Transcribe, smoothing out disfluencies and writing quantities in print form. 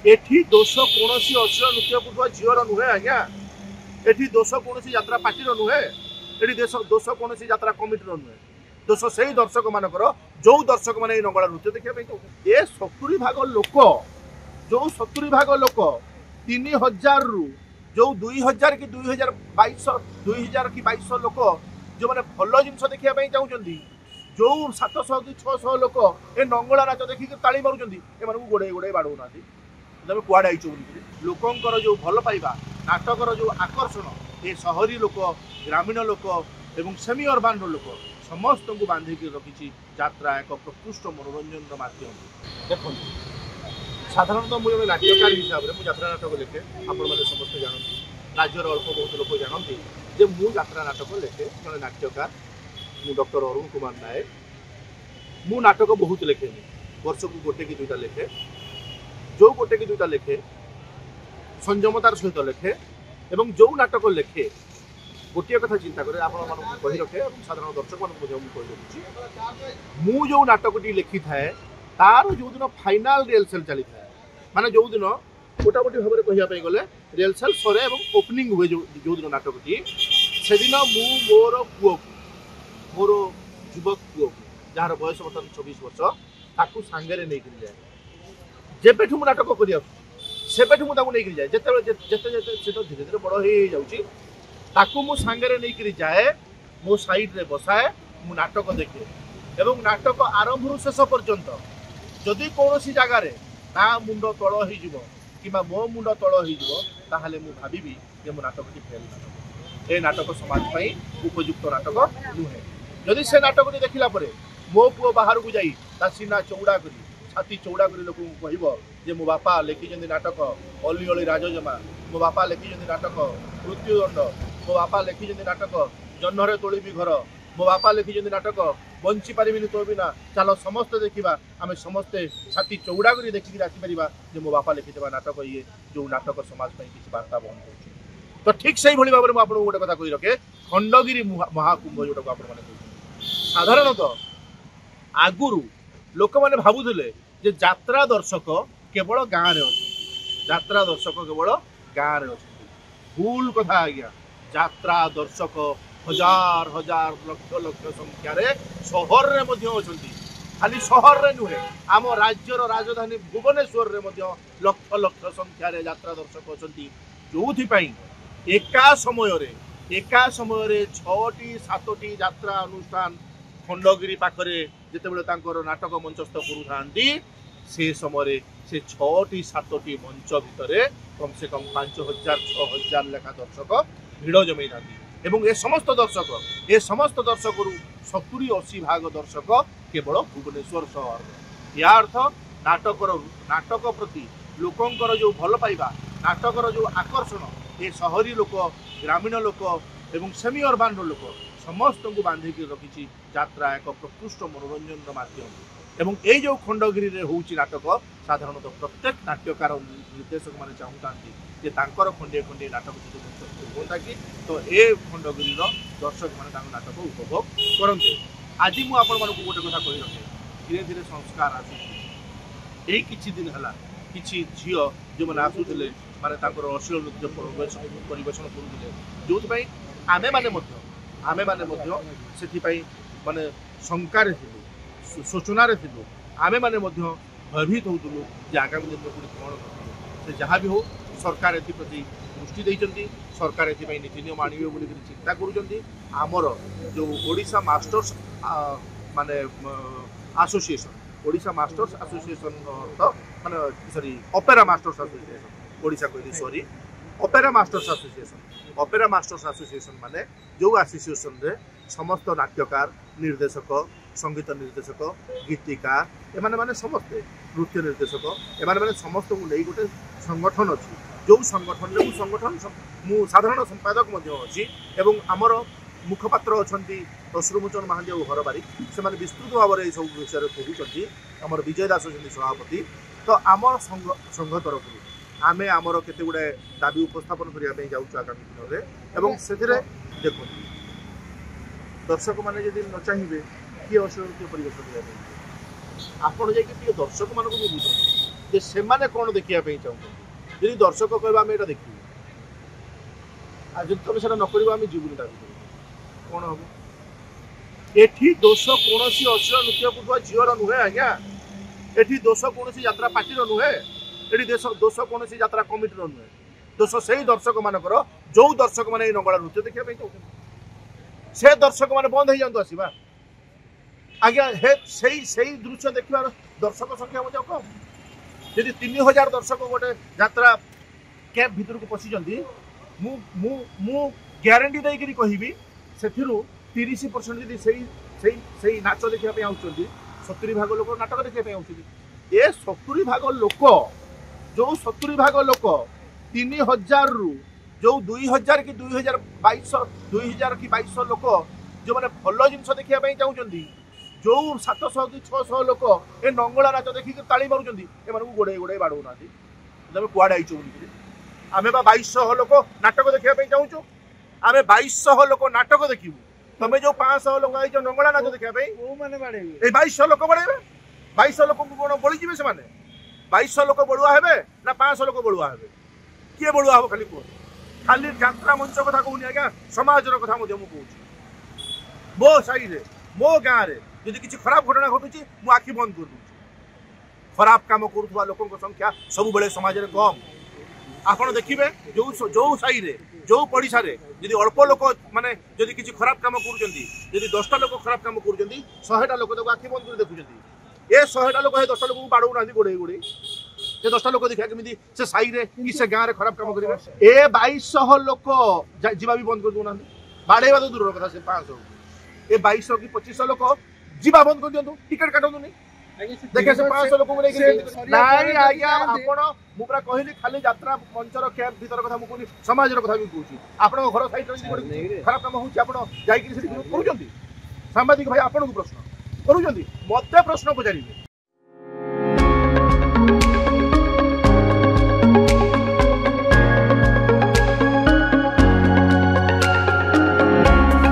एठी दोष कौन अश्लील नृत्य करुवा झीवर नुहे आज्ञा एठी दोष कौन यात्रा पार्टी नुहे एठी दोष कौन यात्रा कमिटी नुहे दोष से ही दर्शक मानकर जो दर्शक मैंने नंगला नृत्य देखा ये 70 भाग लोक जो 70 भाग लोक 3000 रु जो 2000 कि 2000 कि 2200 लोक जो मैंने भल जिन देखा चाहते जो 700 कि 600 लोक ए नंगला नाच देखिक ताली मारूँ गोड़े गोड़े बाड़ौना तुम कुआड़े आई लोकंर जो भल पाइबा नाटकर जो आकर्षण ये सहरी लोक ग्रामीण लोक एवं सेमी अर्बान लोक समस्त को बांधिक रखी यात्रा एक प्रकृष्ट मनोरंजन माध्यम देखो साधारणतः मुझे नाट्यकार हिसाब से मुझे यात्रा नाटक लिखे आपण मैंने समस्त जानती राज्यर अल्प बहुत लोग जानती जे मु यात्रा नाटक लिखे जड़े नाट्यकार मु डॉक्टर अरुण कुमार नायक मु नाटक बहुत लिखे वर्ष को गोटे कि दुईटा लिखे जो गोटे कि दुईटा लिखे संयमतार सहित लिखे एवं जो नाटक लिखे गोटे कथा चिंता करे आपण कही रखे साधारण दर्शक मु जो नाटकटी लिखि थाए तार जो दिन फाइनाल रिहर्सल चली था माने जो दिन मोटामोटी भाव में कहवाई गले रिहर्सल सरे और ओपनिंग हुए जो दिन नाटकटी से दिन मु मोर पुओ मोर युवक पुओ जार बयस बर्तमान 24 वर्ष ताकू सांगे नहीं जाए जेबेठू मु नाटक कर सेबेठू मुझे नहीं जाए जिते धीरे धीरे बड़ हो जाऊँगी ताकू मु सांगे नहीं जाए मो साइड रे बसाए मु नाटक देखे एवं नाटक आरंभ शेष पर्यंत जदि कौन सी जगार ता मुंड तल हो कि मो मुंड तल हो मु भावी जे मो नाटक फेल नाटक ए नाटक समाज पाई उपयुक्त नाटक नुहे जदि से नाटक देखला मो पुओ बाहर को जाई ता सीना चौड़ा करी छाती चौड़ा करी लोक कह जे मो बापा लिखिं नाटक अली अली राजजमा मो बापा लिखिं नाटक मृत्युदंड मो बापा लिखिं नाटक जन्नरे तोलिबी घर मो बापा लिखिं नाटक बंची पारिबिनी तो बिना चलो समस्ते देखा आम समस्ते छाती चौड़ा कर देखिक आसपार जे मो बापा लिखिथा नाटक ये जो नाटक समाज किसी वार्ता बहन कर तो ठीक से भाई भाव में आपको गोटे कथा कही रखे खंडगिरी महाकुंभ जोटा आप साधारणतः आगुरी लोक मैंने भावुले जे यात्रा दर्शक केवल गाँव में अच्छे यात्रा दर्शक केवल गाँव में अच्छे भूल कथा आज्ञा यात्रा दर्शक हजार हजार लक्ष लक्ष संख्यार सहर में खाली सहर में नुहे आम राज्यर राजधानी भुवनेश्वर में लक्ष लक्ष संख्यार यात्रा दर्शक अच्छा जो एका समय 6टी 7टी यात्रा अनुष्ठान खंडगिरी पाखरे जितेबाला नाटक मंचस्थ करूँ से समय से 6टी 7टी मंच भितर कम से कम 5000 6000 लेखा दर्शक भिड़ जमे था एवं ए समस्त दर्शक 70-80 भाग दर्शक केवल भुवनेश्वर सहर या अर्थ नाटक प्रति लोकंर जो भल पाइबा नाटकर जो आकर्षण ये सहरी लोक ग्रामीण लोक एवं सेमी अर्बान लोक समस्त को बांधिक रखी यात्रा एक प्रकृष्ट मनोरंजन माध्यम एवं ये जो खंडगिरी रे होउची नाटक साधारणतः प्रत्येक नाट्यकार निर्देशक माने चाहूँगी जे तांकर खंडे खंडे नाटक होता कि तो ये खंडगिरी दर्शक मैंने नाटक उपभोग करते आज मुझे गोटे कथा कही रखे धीरे धीरे संस्कार आसुची किछि दिन है किछि झील जो मैंने आसुले माने अश्लील नृत्य परिवेशन करुले जो आमे माने माने शंकार सूचनार थी आमे माने भयभीत होलु जे आगामी दिन में कौन से जहाँ भी हो सरकार एप्रति दृष्टि देइचंती सरकार एथि नीति नियम आणवे बोली चिंता करूचंती आमर जो ओडिशा मास्टर्स माने एसोसिएशन तो माने sorry opera masters association Odisha कहली सॉरी ऑपेरा मास्टर्स एसोसिएशन माने जो एसोसिएशन रे समस्त नाट्यकार निर्देशक संगीत निर्देशक गीतिकार एमाने माने समस्ते नृत्य निर्देशक एमाने माने समस्त को नहीं गोटे संगठन अच्छी जो संगठन मु साधारण संपादक अच्छी एवं आमर मुखपात्र अच्छा तस्रुमोचन महांती और हरबारी से विस्तृत भाव में सब विषय कहते आमर विजय दास अच्छा सभापति तो आम संघ तरफ आम आमर केते गुड़ाए दाबी उपस्थापन करने जाऊँ आगामी दिन में से देखो दर्शक मैंने जब न चाहिए किए अश्लील परिवेश आपड़ जाइए दर्शक मानक बुझे जे सेमाने कौन देखिया पे चाहूँ यदि दर्शक कहबा आम एटा देखिबू आ जदि तुम सेटा न करबा आम जीवनी ता कौन हम एठी दोष कोनोसी अश्लील नृत्य पुटुआ झीवर नुहे आज्ञा एठी दोष कोनोसी यात्रा पार्टी नुहे एठी दोष कोनोसी यात्रा कमिटी नुहे दोष से दर्शक मानकर जो दर्शक माने नंगला नृत्य देखिया पे चाहूँ से दर्शक माने बंद हो जातु आसवा आज्ञा हे सही दृश्य देखिबार दर्शक संख्या मजा कम यदि 3000 दर्शक गोटे यात्रा कैब भीतर को पशिचंदी मु ग्यारंटी देकरी कहबी सेथिरु 30% यदि सही नाच देखिया पे आउचंदी 70 भाग लोक नाटक देखिया पे आउचंदी ए 70 भाग लोक जो 70 भाग लोक 3000 रु जो 2000 कि 2000 कि 2200 लोक जो माने भल जिनस देखिया पे चाहउचंदी जो 700 कि 600 लोक ए नंगला नाच देखि ताली मारुचंदी ए मानू गोडे गोडे बाडू नाती तमे कुआडे आइचो बोली आमे बा 2200 लोक नाटक देखिया पे चाहूचो आमे 2200 लोक नाटक देखिबू तमे जो 500 लोक आइचो नंगला नाच देखिया पे ओ माने बाडेबे ए 2200 लोक बाडेबे 2200 लोक को कोन बळी जिवे से माने 2200 लोक बळुआ हेबे ना 500 लोक बळुआ हेबे किए बळुआ हो खाली यात्रा मंच कथा कहूनी आज्ञा समाजर कथा मु कहूची मो साई रे मो गाँ रे यदि किसी खराब घटना घटुची मु आखि बंद कर दूची खराब काम करुवा लोकों संख्या सब बेले समाज में कम आपण देखिए जो साई रे जो पड़िशा रे यदि अल्प लोक माने यदि किसी खराब काम करूचंदी यदि 10टा लोक खराब काम करूचंदी 100टा लोक तो आखि बंद कर देखुचंदी ए 100टा लोक हे 10टा लोक बाडौ नांदी गोडे गोडे से 10टा लोक देखा केमिति से साई रे कि से गाँ रे खराब काम करिवे ए 2200 लोक जीवा भी बंद कर दउ नांदी बाडेबा तो दूर कथा से 500 ए 2200 कि 2500 लोक जीवा बंद कर दियंतु टिकट काटंतु नै देखे से 500 लोक नहीं आज्ञा आपण मु पूरा कहली खाली यात्रा मंचर कैब भीतर कथा मु कहली समाजर कथा भी कहूची आपण घर साइड रे खराब काम होची आपण जाई कि सेठी करूचंती सांबादिक भाई आपण को प्रश्न करूचंती मते प्रश्न पचारिबे